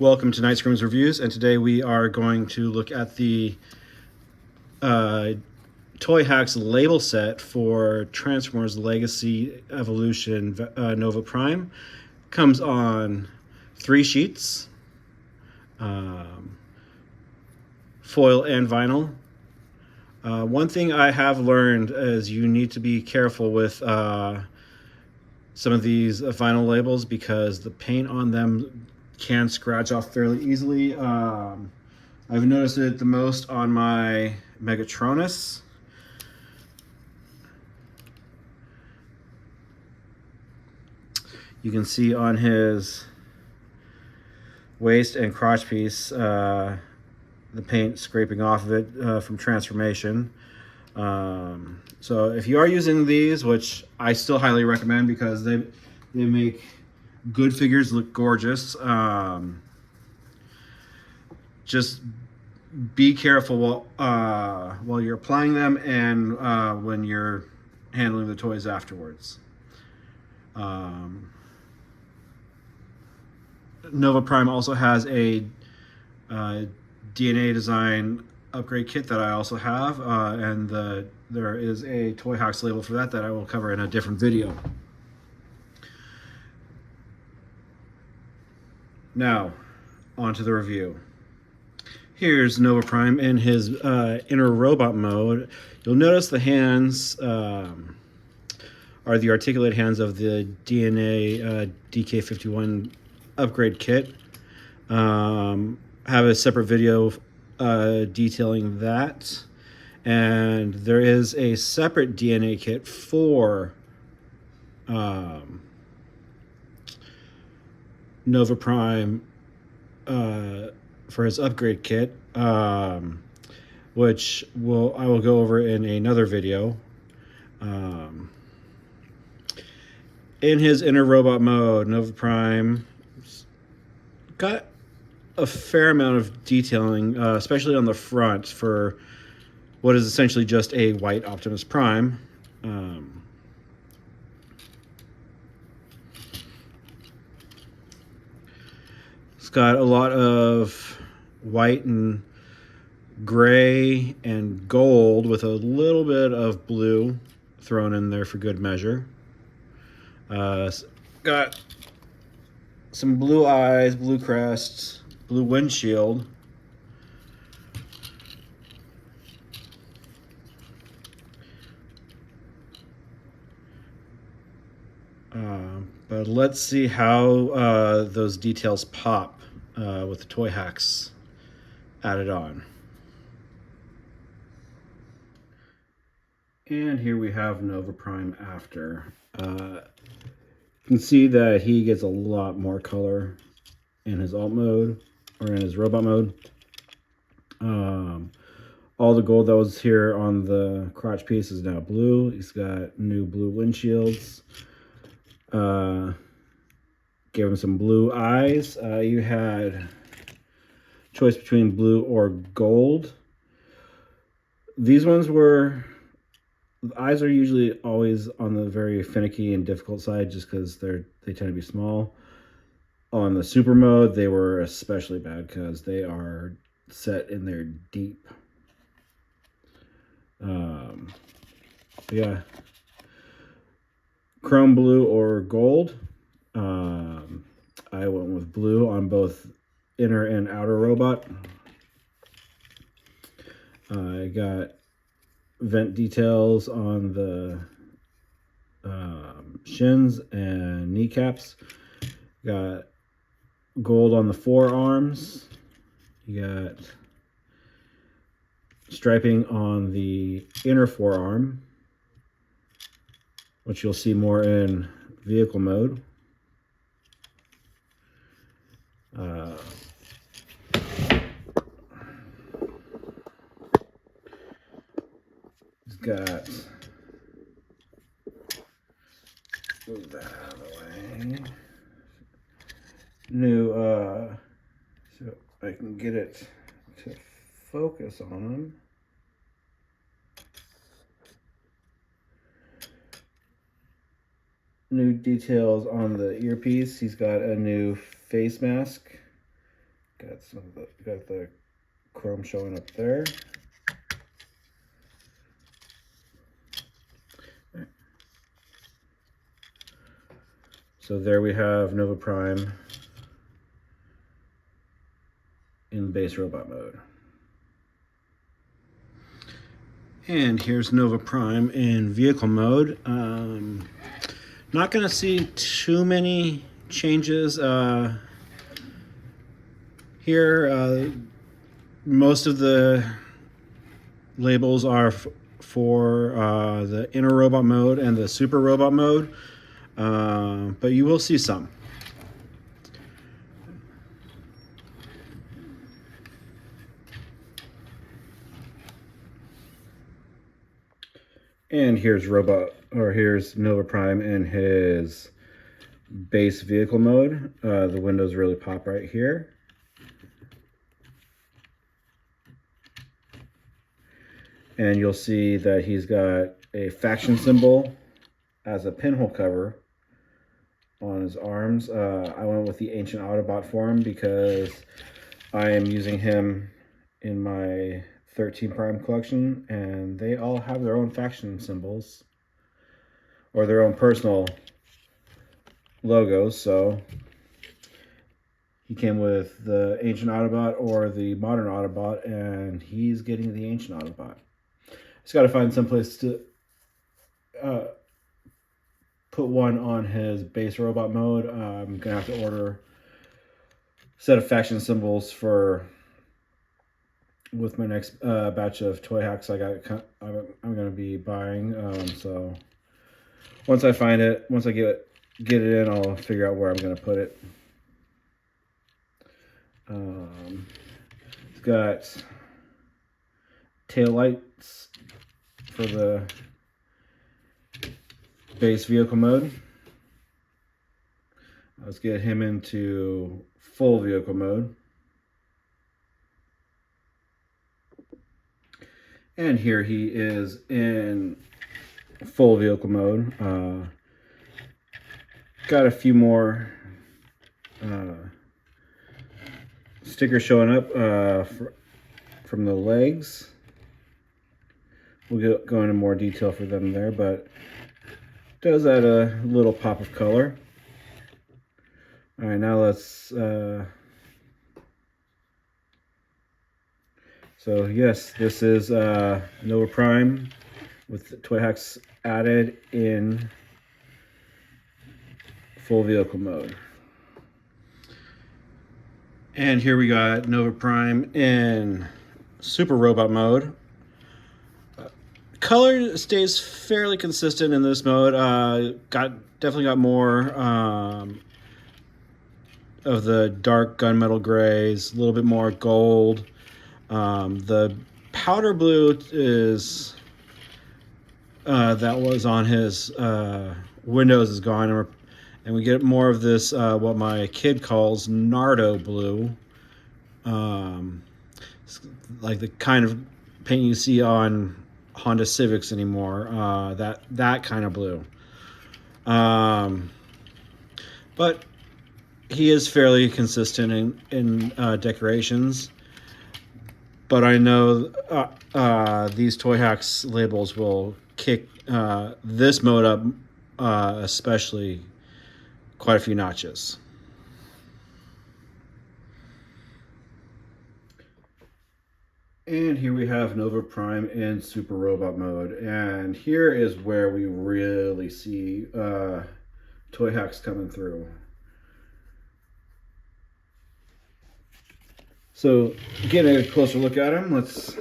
Welcome to Night Screams Reviews, and today we are going to look at the Toyhax label set for Transformers Legacy Evolution Nova Prime. Comes on 3 sheets, foil and vinyl. One thing I have learned is you need to be careful with some of these vinyl labels because the paint on them can scratch off fairly easily. I've noticed it the most on my Megatronus. You can see on his waist and crotch piece the paint scraping off of it from transformation. So if you are using these, which I still highly recommend because they make good figures look gorgeous, just be careful while you're applying them and when you're handling the toys afterwards. Nova Prime also has a DNA design upgrade kit that I also have, and there is a Toyhax label for that I will cover in a different video. Now, on to the review. Here's Nova Prime in his inner robot mode. You'll notice the hands are the articulated hands of the DNA DK51 upgrade kit. Have a separate video detailing that. And there is a separate DNA kit for Nova Prime for his upgrade kit, which I will go over in another video. In his inner robot mode, Nova Prime got a fair amount of detailing, especially on the front for what is essentially just a white Optimus Prime. It's got a lot of white and gray and gold with a little bit of blue thrown in there for good measure. Got some blue eyes, blue crest, blue windshield. But let's see how those details pop with the Toyhax added on. And here we have Nova Prime after. You can see that he gets a lot more color in his alt mode or in his robot mode. All the gold that was here on the crotch piece is now blue. He's got new blue windshields. Gave him some blue eyes. You had choice between blue or gold. These ones were, the eyes are usually always on the very finicky and difficult side just because they tend to be small. On the super mode, they were especially bad because they are set in there deep. Yeah, chrome blue or gold. I went with blue on both inner and outer robot. I got vent details on the shins and kneecaps. Got gold on the forearms. You got striping on the inner forearm, which you'll see more in vehicle mode. He's got, move that out of the way. New, so I can get it to focus on him. New details on the earpiece. He's got a new face mask Got the chrome showing up there. So there we have Nova Prime in base robot mode. And here's Nova Prime in vehicle mode. Not going to see too many changes here. Most of the labels are for the inner robot mode and the super robot mode, but you will see some. And here's Nova Prime in his base vehicle mode. The windows really pop right here. And you'll see that he's got a faction symbol as a pinhole cover on his arms. I went with the Ancient Autobot form because I am using him in my 13 Prime collection, and they all have their own faction symbols or their own personal logos. So he came with the Ancient Autobot or the Modern Autobot, and he's getting the Ancient Autobot. Just got to find some place to put one on his base robot mode. I'm gonna have to order a set of faction symbols with my next batch of Toyhax I'm gonna be buying. So once I find it, once I get it in, I'll figure out where I'm gonna put it. It's got tail lights for the base vehicle mode. Let's get him into full vehicle mode. And here he is in full vehicle mode. Got a few more stickers showing up from the legs. We'll go into more detail for them there, but does add a little pop of color. All right, now let's so yes, this is Nova Prime with the Toyhax added in full vehicle mode. And here we got Nova Prime in super robot mode. Color stays fairly consistent in this mode. Definitely got more of the dark gunmetal grays, a little bit more gold. The powder blue is that was on his windows is gone, and we get more of this what my kid calls Nardo blue, like the kind of paint you see on Honda Civics anymore, that kind of blue. But he is fairly consistent in decorations. But I know these Toyhax labels will kick this mode up especially quite a few notches. And here we have Nova Prime in Super Robot mode. And here is where we really see Toyhax coming through. So getting a closer look at him, let's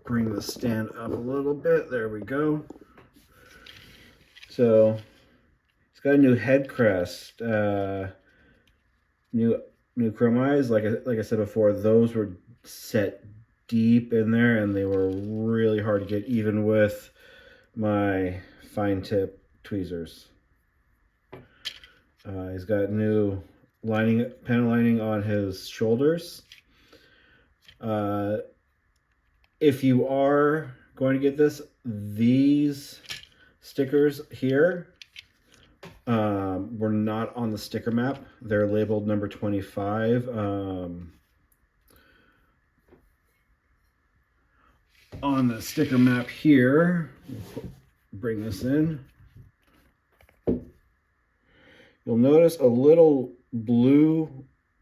bring the stand up a little bit. There we go. So it's got a new head crest, new chrome eyes. Like I said before, those were set deep in there, and they were really hard to get, even with my fine tip tweezers. He's got new panel lining on his shoulders. If you are going to get this, these stickers here were not on the sticker map. They're labeled number 25. On the sticker map here, bring this in. You'll notice a little blue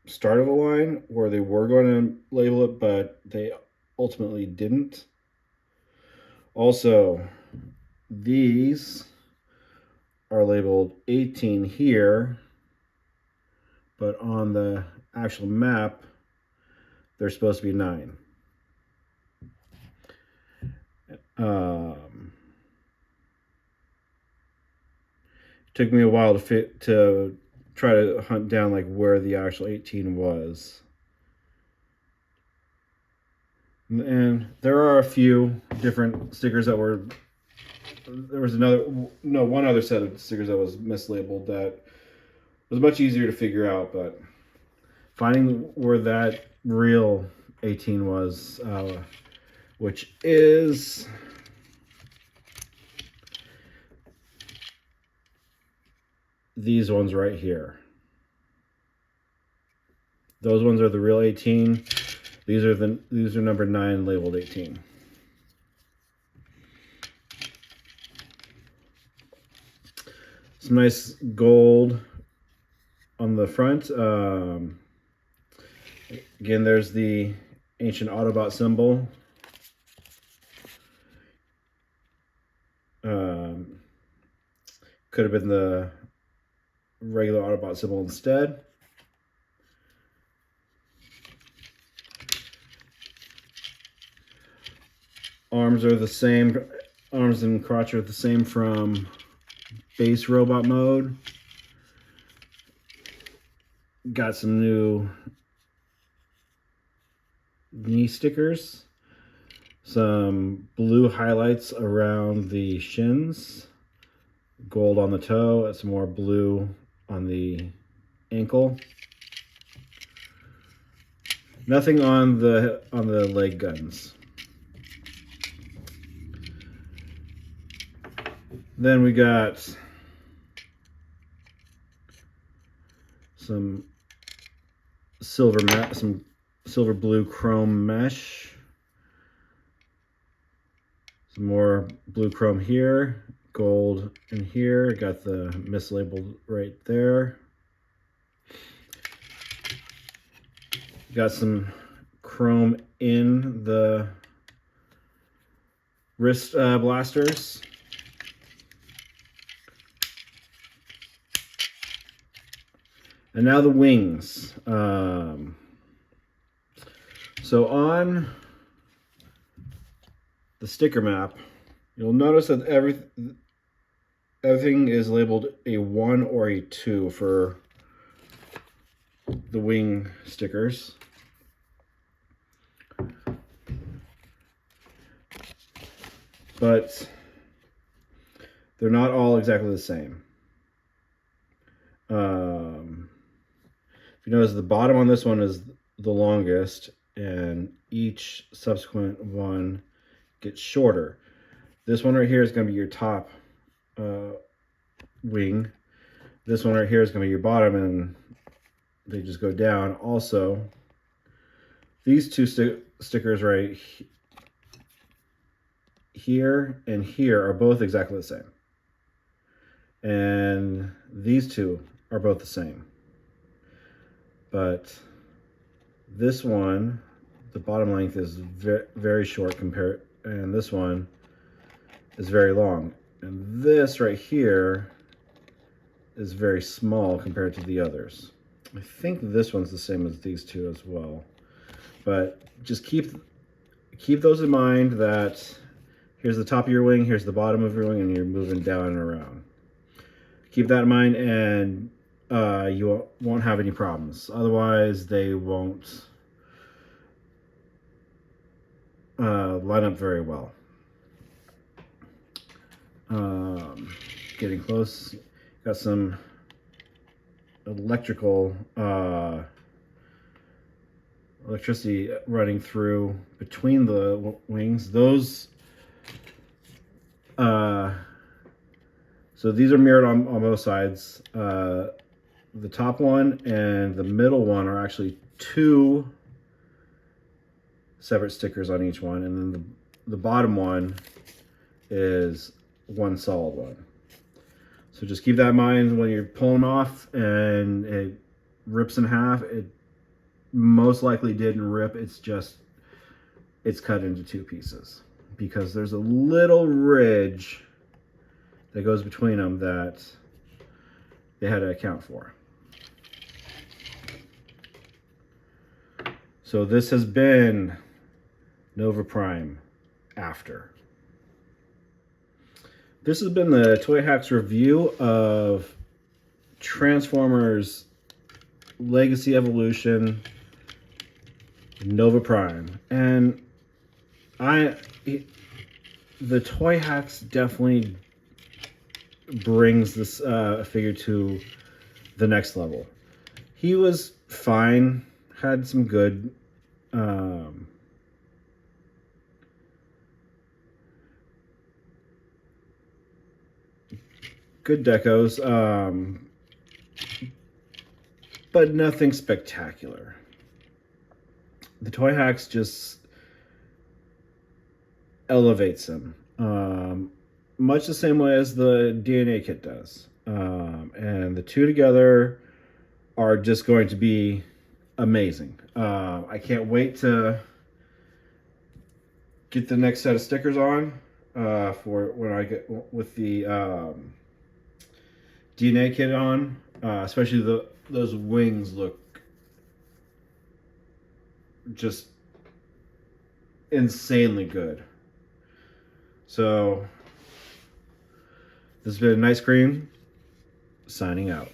start of a line where they were going to label it, but they ultimately didn't. Also, these are labeled 18 here, but on the actual map, they're supposed to be 9. Took me a while to try to hunt down like where the actual 18 was. And there are a few different stickers that were, there was one other set of stickers that was mislabeled that was much easier to figure out, but finding where that real 18 was, which is these ones right here. Those ones are the real 18. These are number 9 labeled 18. Some nice gold on the front. Again, there's the ancient Autobot symbol. Could have been the regular Autobot symbol instead. Arms are the same. Arms and crotch are the same from base robot mode. Got some new knee stickers. Some blue highlights around the shins. Gold on the toe. And some more blue on the ankle. Nothing on the leg guns. Then we got some silver blue chrome mesh. Some more blue chrome here, gold in here. Got the mislabeled right there. Got some chrome in the wrist blasters. And now the wings. So on the sticker map, you'll notice that everything is labeled a 1 or a 2 for the wing stickers. But they're not all exactly the same. If you notice, the bottom on this one is the longest, and each subsequent one gets shorter. This one right here is going to be your top wing. This one right here is going to be your bottom, and they just go down. Also, these two stickers right here and here are both exactly the same. And these two are both the same. But this one, the bottom length is very short compared, and this one is very long. And this right here is very small compared to the others. I think this one's the same as these two as well. But just keep those in mind, that here's the top of your wing, here's the bottom of your wing, and you're moving down and around. Keep that in mind, and you won't have any problems. Otherwise, they won't line up very well. Getting close. Got some electricity running through between the wings. Those So these are mirrored on both sides. The top one and the middle one are actually two separate stickers on each one, and then the bottom one is one solid one. So just keep that in mind when you're pulling them off and it rips in half. It most likely didn't rip, it's cut into two pieces because there's a little ridge that goes between them that they had to account for. So this has been Nova Prime after. This has been the Toyhax review of Transformers Legacy Evolution Nova Prime. And the Toyhax definitely brings this figure to the next level. He was fine, had some good good decos, but nothing spectacular. The Toyhax just elevates him, much the same way as the DNA kit does. And the two together are just going to be amazing. I can't wait to get the next set of stickers on for when I get with the DNA kit on, especially those wings look just insanely good. So this has been Nice Cream signing out.